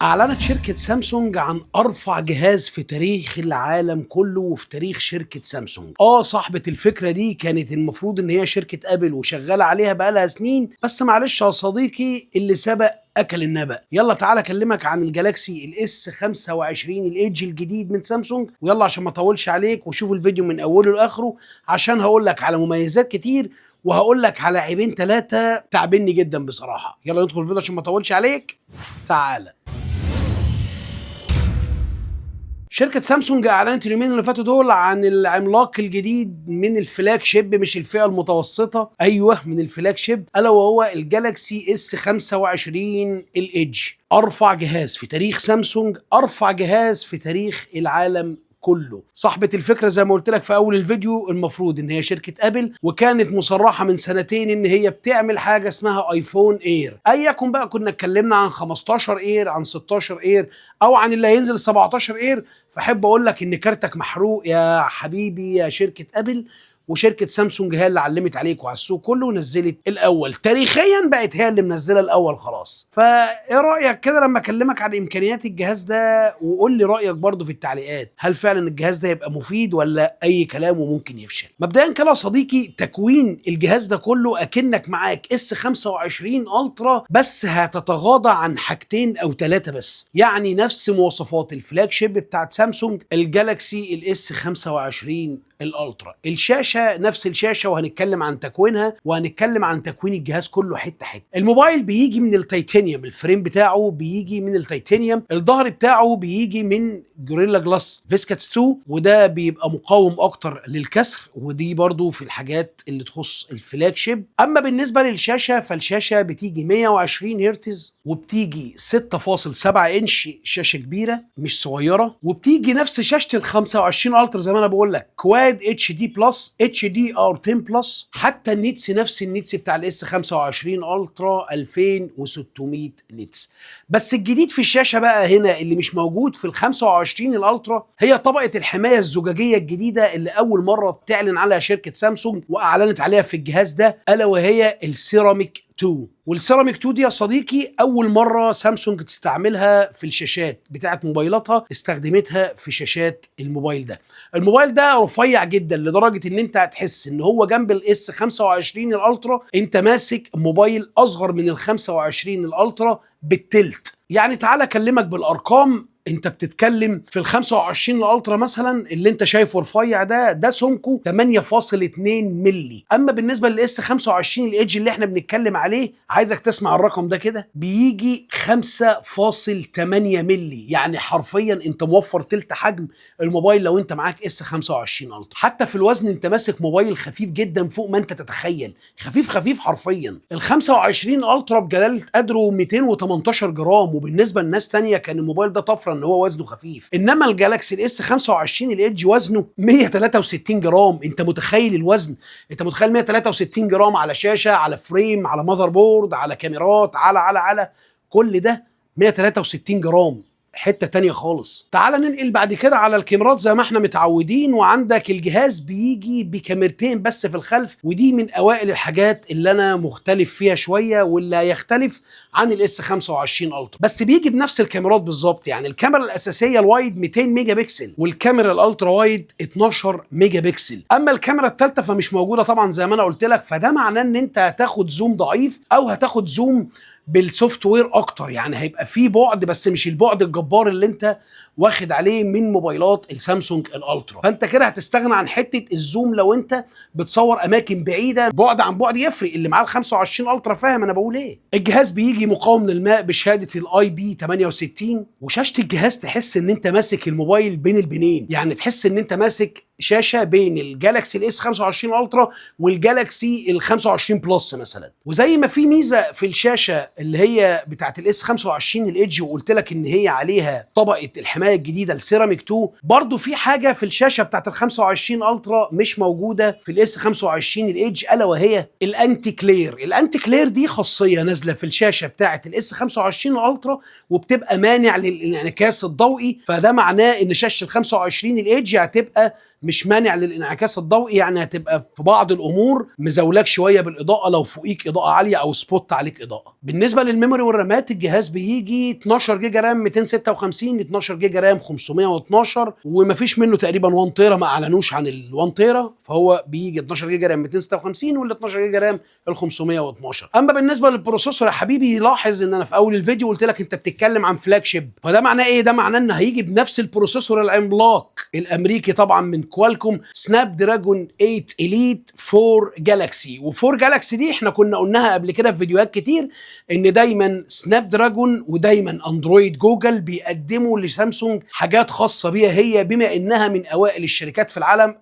أعلنت شركة سامسونج عن أرفع جهاز في تاريخ العالم كله وفي تاريخ شركة سامسونج. صاحبة الفكرة دي كانت المفروض إن هي شركة أبل وشغالة عليها بقالها سنين، بس معلش يا صديقي اللي سبق أكل النبأ. يلا تعالى أكلمك عن الجالاكسي الاس 25 الايدج الجديد من سامسونج، ويلا عشان ما أطولش عليك وشوف الفيديو من أوله لآخره عشان هقول لك على مميزات كتير وهقول لك على عيبين ثلاثة تعبني جدا بصراحة. يلا ندخل الفيديو عشان ما أطولش عليك. تعالى. شركة سامسونج أعلنت اليومين اللي فاتوا دول عن العملاق الجديد من الفلاج شيب، مش الفئة المتوسطة، أيوه من الفلاج شيب، ألا وهو الجالاكسي اس 25 الايدج. أرفع جهاز في تاريخ سامسونج، أرفع جهاز في تاريخ العالم كله. صاحبة الفكرة زي ما قلت لك في اول الفيديو المفروض ان هي شركة ابل، وكانت مصرحة من سنتين ان هي بتعمل حاجة اسمها ايفون اير. اي يكن بقى كنا اتكلمنا عن 15 اير، عن 16 اير، او عن اللي هينزل 17 اير. فاحب اقول لك ان كارتك محروق يا حبيبي يا شركة ابل، وشركه سامسونج هي اللي علمت عليك وعلى السوق كله ونزلت الاول. تاريخيا بقت هي اللي منزله الاول خلاص. فايه رايك كده لما اكلمك عن امكانيات الجهاز ده، وقول لي رايك برضو في التعليقات، هل فعلا الجهاز ده يبقى مفيد ولا اي كلام وممكن يفشل؟ مبدئيا كده يا صديقي، تكوين الجهاز ده كله اكنك معاك اس 25 الترا، بس هتتغاضى عن حاجتين او ثلاثه بس، يعني نفس مواصفات الفلاج شيب بتاعت سامسونج الجالاكسي الاس 25 الالترا. الشاشه نفس الشاشه، وهنتكلم عن تكوينها وهنتكلم عن تكوين الجهاز كله حته حته. الموبايل بيجي من التيتانيوم، الفريم بتاعه بيجي من التيتانيوم، الظهر بتاعه بيجي من جوريلا جلاس فيسكاتس 2، وده بيبقى مقاوم اكتر للكسر، ودي برضو في الحاجات اللي تخص الفلاج شيب. اما بالنسبه للشاشه فالشاشه بتيجي 120 هرتز، وبتيجي 6.7 انش، شاشه كبيره مش صغيره، وبتيجي نفس شاشه ال 25 الترا زي ما انا بقول لك، كواد اتش دي بلس، اتش دي ار 10 بلس، حتى النيتس نفس النيتس بتاع الاس 25 الترا 2600 نيتس. بس الجديد في الشاشه بقى هنا اللي مش موجود في ال 25 الالترا هي طبقه الحمايه الزجاجيه الجديده اللي اول مره تعلن عليها شركه سامسونج واعلنت عليها في الجهاز ده، الا وهي السيراميك 2. والسيراميك 2 دي يا صديقي اول مره سامسونج تستعملها في الشاشات بتاعت موبايلاتها، استخدمتها في شاشات الموبايل ده. الموبايل ده رفيع جدا لدرجه ان انت هتحس ان هو جنب الاس 25 الالترا انت ماسك موبايل اصغر من ال 25 الالترا بالتلت. يعني تعالى اكلمك بالارقام، انت بتتكلم في ال 25 الالترا مثلا اللي انت شايفه رفيع ده سمكه 8.2 مللي. اما بالنسبه للاس 25 الايدج اللي احنا بنتكلم عليه، عايزك تسمع الرقم ده كده، بيجي 5.8 مللي. يعني حرفيا انت موفر تلت حجم الموبايل لو انت معاك اس 25 الترا. حتى في الوزن انت ماسك موبايل خفيف جدا فوق ما انت تتخيل، خفيف خفيف حرفيا. ال 25 الترا بجلاله قدره 218 جرام، وبالنسبه لناس تانية كان الموبايل ده طفره ان هو وزنه خفيف. انما الجالاكسي الاس 25 الايدج وزنه 163 جرام. انت متخيل الوزن؟ انت متخيل 163 جرام على شاشه، على فريم، على ماذر بورد، على كاميرات، على كل ده 163 جرام، حته تانية خالص. تعال ننقل بعد كده على الكاميرات زي ما احنا متعودين، وعندك الجهاز بيجي بكاميرتين بس في الخلف، ودي من اوائل الحاجات اللي انا مختلف فيها شويه واللي هيختلف عن الاس 25 الترا. بس بيجي بنفس الكاميرات بالظبط، يعني الكاميرا الاساسيه الوايد 200 ميجا بكسل، والكاميرا الالترا وايد 12 ميجا بكسل. اما الكاميرا الثالثه فمش موجوده طبعا زي ما انا قلت لك، فده معناه ان انت هتاخد زوم ضعيف او هتاخد زوم بالسوفت وير اكتر، يعني هيبقى في بعد بس مش البعد الجبار اللي انت واخد عليه من موبايلات السامسونج الالترا. فانت كده هتستغنى عن حته الزوم لو انت بتصور اماكن بعيده. بعد عن بعد يفرق، اللي معاه ال 25 الترا فاهم انا بقول ايه. الجهاز بيجي مقاوم للماء بشهاده الاي بي 68، وشاشه الجهاز تحس ان انت ماسك الموبايل بين البنين، يعني تحس ان انت ماسك شاشه بين الجالاكسي الاس 25 الترا والجالاكسي ال 25 بلس مثلا. وزي ما في ميزه في الشاشه اللي هي بتاعت الاس 25 الايدج وقلت لك ان هي عليها طبقه الحمايه الجديده السيراميك 2، برضو في حاجه في الشاشه بتاعت ال 25 الترا مش موجوده في الاس 25 الايدج، الا وهي الانتي كلير. الانتي كلير دي خاصيه نازله في الشاشه بتاعت الاس 25 الترا وبتبقى مانع للانعكاس الضوئي، فده معناه ان شاشه ال 25 الايدج هتبقى مش مانع للانعكاس الضوئي، يعني هتبقى في بعض الامور مزولاك شويه بالاضاءه لو فوقيك اضاءه عاليه او سبوت عليك اضاءه. بالنسبه للميموري والرامات، الجهاز بيجي 12 جيجا رام 256، 12 جيجا رام 512، ومفيش منه تقريبا 1 تيرا، ما اعلنوش عن ال 1 تيرا، فهو بيجي 12 جيجا رام 256 وال 12 جيجا رام ال 512. اما بالنسبه للبروسيسور يا حبيبي، لاحظ ان انا في اول الفيديو قلت لك انت بتتكلم عن فلاج شيب، فده معناه ايه؟ ده معناه ان هيجي بنفس البروسيسور العملاق الامريكي طبعا من كوالكوم، سناب دراجون 8 اليت 4 جالاكسي. و4 جالاكسي دي احنا كنا قلناها قبل كده في فيديوهات كتير، ان دايما سناب دراجون ودايما اندرويد جوجل بيقدموا لسامسونج حاجات خاصه بيها هي، بما انها من اوائل الشركات في العالم،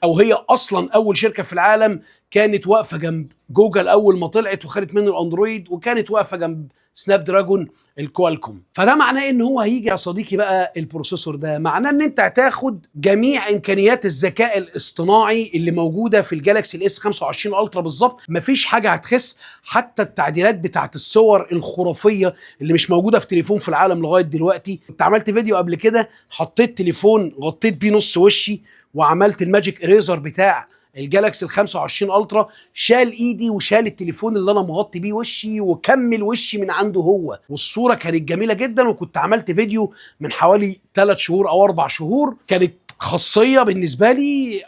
او هي اصلا اول شركه في العالم كانت واقفه جنب جوجل اول ما طلعت وخدت منه الاندرويد، وكانت واقفه جنب سناب دراجون الكوالكوم. فده معناه ان هو هيجي يا صديقي بقى البروسيسور ده، معناه ان انت هتاخد جميع امكانيات الذكاء الاصطناعي اللي موجوده في الجالاكسي الاس 25 الترا بالظبط، مفيش حاجه هتخس، حتى التعديلات بتاعت الصور الخرافيه اللي مش موجوده في تليفون في العالم لغايه دلوقتي. كنت عملت فيديو قبل كده، حطيت تليفون غطيت بيه نص وشي وعملت الماجيك اريزر بتاع الجالاكسي ال 25 الترا، شال ايدي وشال التليفون اللي انا مغطي بيه وشي وكمل وشي من عنده هو، والصوره كانت جميله جدا. وكنت عملت فيديو من حوالي 3 شهور او 4 شهور، كانت خاصيه بالنسبه لي،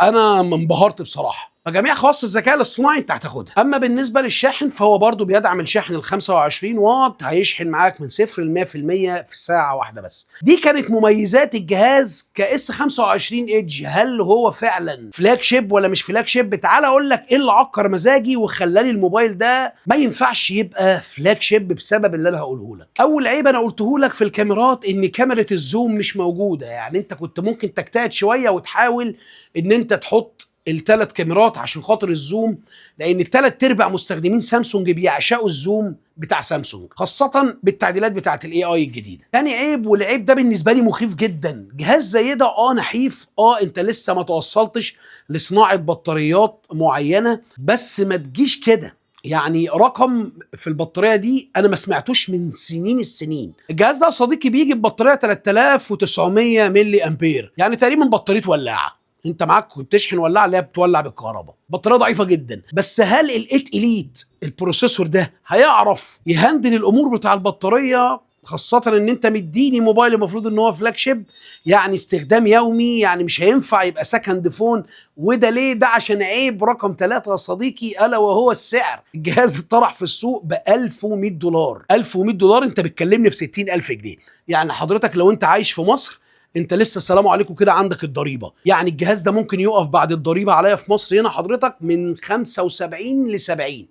انا انبهرت بصراحه. فجميع خواص الذكاء الاصطناعي انت هتاخدها. اما بالنسبه للشاحن، فهو برضو بيدعم الشاحن ال 25 واط، هيشحن معاك من 0 ل 100% في ساعه واحده بس. دي كانت مميزات الجهاز كاس 25 ايدج. هل هو فعلا فلاج شيب ولا مش فلاج شيب؟ تعال اقول لك ايه اللي عكر مزاجي وخلاني الموبايل ده ما ينفعش يبقى فلاج شيب بسبب اللي انا هقوله لك. اول عيب انا قلته لك في الكاميرات، ان كاميرا الزوم مش موجوده. يعني انت كنت ممكن تجتهد شويه وتحاول ان انت تحط الثلاث كاميرات عشان خاطر الزوم، لان الثلاث ارباع مستخدمين سامسونج بيعشقوا الزوم بتاع سامسونج، خاصه بالتعديلات بتاعه الاي اي الجديده. تاني عيب، والعيب ده بالنسبه لي مخيف جدا، جهاز زي ده نحيف، انت لسه ما توصلتش لصناعه بطاريات معينه، بس ما تجيش كده. يعني رقم في البطاريه دي انا ما سمعتوش من سنين السنين. الجهاز ده يا صديقي بيجي ببطاريه 3900 ملي امبير، يعني تقريبا بطاريه ولاعه. انت معاك بتشحن ولاعه اللي هي بتولع بالكهرباء، بطاريه ضعيفه جدا. بس هل ال8 اليت البروسيسور ده هيعرف يهندل الامور بتاع البطاريه، خاصة ان انت مديني موبايل المفروض ان هو فلاج شيب، يعني استخدام يومي، يعني مش هينفع يبقى سكند فون. وده ليه؟ ده عشان عيب رقم 3 يا صديقي، الا وهو السعر. الجهاز اتطرح في السوق ب 1100 دولار. 1100 دولار انت بتكلمني في 60,000 جنيه. يعني حضرتك لو انت عايش في مصر، انت لسه السلام عليكم كده عندك الضريبه. يعني الجهاز ده ممكن يقف بعد الضريبه عليا في مصر هنا حضرتك من 75 ل 70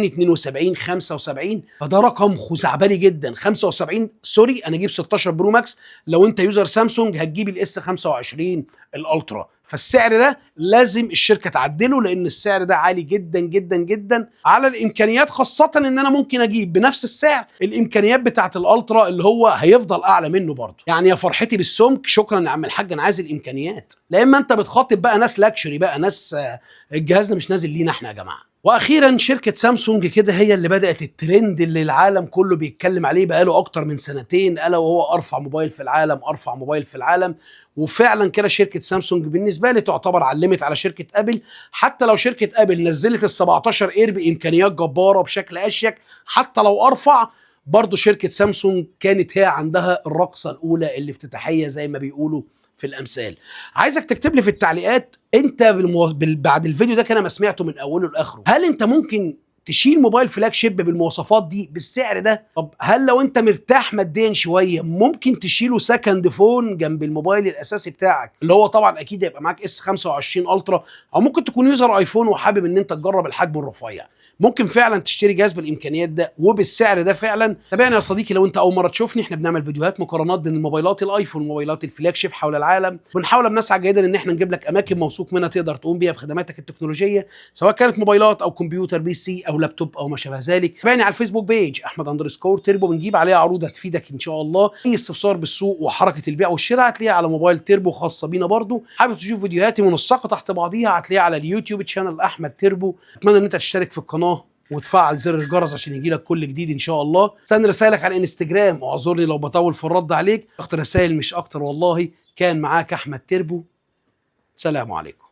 72 75. فده رقم خزعبلي جدا. 75 سوري، انا اجيب 16 برو ماكس. لو انت يوزر سامسونج هتجيب الاس 25 الالترا. فالسعر ده لازم الشركه تعدله، لان السعر ده عالي جدا جدا جدا على الامكانيات، خاصه ان انا ممكن اجيب بنفس السعر الامكانيات بتاعه الالترا اللي هو هيفضل اعلى منه برضه. يعني يا فرحتي بالسمك، شكرا يا عم الحاج، انا عايز الامكانيات. لا اما انت بتخاطب بقى ناس لاكشري، بقى ناس الجهاز ده مش نازل لينا احنا يا جماعه. واخيرا شركه سامسونج كده هي اللي بدات الترند اللي العالم كله بيتكلم عليه بقاله اكتر من سنتين، الا وهو ارفع موبايل في العالم، ارفع موبايل في العالم. وفعلا كده شركه سامسونج بالنسبه لي تعتبر علمت على شركه ابل. حتى لو شركه ابل نزلت ال 17 اير بامكانيات جباره بشكل اشيك، حتى لو ارفع، برضه شركه سامسونج كانت هي عندها الرقصه الاولى اللي افتتاحيه زي ما بيقولوا في الامثال. عايزك تكتب لي في التعليقات انت بعد الفيديو ده كده ما سمعته من اوله لاخره، هل انت ممكن تشيل موبايل فلاج شيب بالمواصفات دي بالسعر ده؟ طب هل لو انت مرتاح ماديا شويه ممكن تشيله سكند فون جنب الموبايل الاساسي بتاعك، اللي هو طبعا اكيد هيبقى معاك اس 25 الترا، او ممكن تكون يوزر ايفون وحابب ان انت تجرب الحجم الرفيع؟ ممكن فعلا تشتري جهاز بالامكانيات ده وبالسعر ده فعلا. تابعني يا صديقي لو انت اول مره تشوفني، احنا بنعمل فيديوهات مقارنات بين الموبايلات الايفون وموبايلات الفلاج شيب حول العالم، بنحاول بنسعى جيدا ان احنا نجيب لك اماكن موثوق منها تقدر تقوم بيها بخدماتك التكنولوجيه، سواء كانت موبايلات او كمبيوتر بي سي او لابتوب او ما شابه ذلك. تابعني على الفيسبوك بيج احمد_تربو، بنجيب عليها عروض هتفيدك ان شاء الله. اي استفسار بالسوق وحركه البيع والشراء هتلاقيها على موبايل تربو خاصه بينا برضو. حابب تشوف فيديوهاتي منسقه تحت بعضيها هتلاقيها على اليوتيوب تشانل احمد تربو. اتمنى ان انت تشترك في القناه وتفعل زر الجرس عشان يجيلك كل جديد ان شاء الله. استنى رسائلك على الانستجرام، واعذرني لو بطول في الرد عليك، اخت رسائل مش اكتر والله. كان معاك احمد تربو، سلام عليكم.